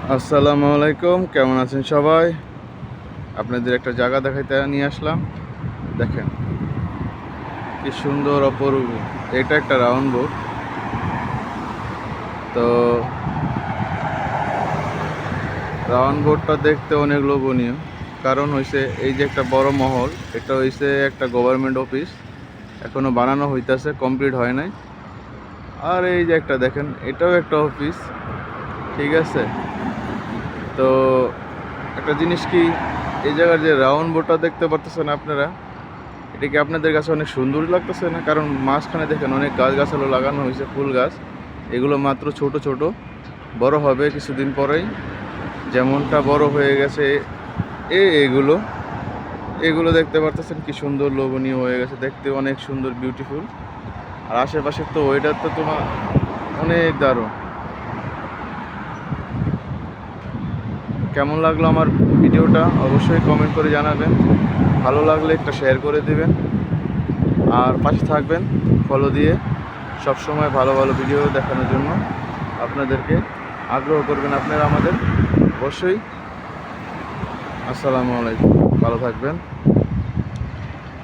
আসসালামু আলাইকুম, কেমন আছেন সবাই? আপনাদের একটা জায়গা দেখাইতে নিয়ে আসলাম। দেখেন কি সুন্দর অপরূপ। এটা একটা রাউন্ড বোট। তো রাউন্ড বোটটা দেখতে অনেক লোভনীয়, কারণ হইছে এই যে একটা বড় মহল, এটা হইছে একটা গভর্নমেন্ট অফিস। এখনো বানানো হইতাছে, কমপ্লিট হয় নাই। আর এই যে একটা দেখেন, এটাও একটা অফিস, ঠিক আছে। তো একটা জিনিস কি, এই জায়গার যে রাউন্ড বোটটা দেখতে পারতেছেন আপনারা, এটা কি আপনাদের কাছে অনেক সুন্দর লাগতেছে না? কারণ মাঝখানে দেখেন অনেক গাছগাছালি লাগানো হয়েছে, ফুল গাছ। এগুলো মাত্র ছোট ছোট, বড় হবে কিছুদিন পরেই। যেমনটা বড় হয়ে গেছে এগুলো এগুলো দেখতে পারতেছেন কি সুন্দর লোভনীয় হয়ে গেছে, দেখতে অনেক সুন্দর, বিউটিফুল। আর আশেপাশের তো ওয়েদার তো তোমার অনেক দারুণ। কেমন লাগলো আমার ভিডিওটা অবশ্যই কমেন্ট করে জানাবেন। ভালো লাগলে একটা শেয়ার করে দিবেন, আর পাশে থাকবেন ফলো দিয়ে। সব সময় ভালো ভালো ভিডিও দেখানোর জন্য আপনাদেরকে আগ্রহ করবেন আপনারা আমাদের, অবশ্যই। আসসালামু আলাইকুম, ভালো থাকবেন।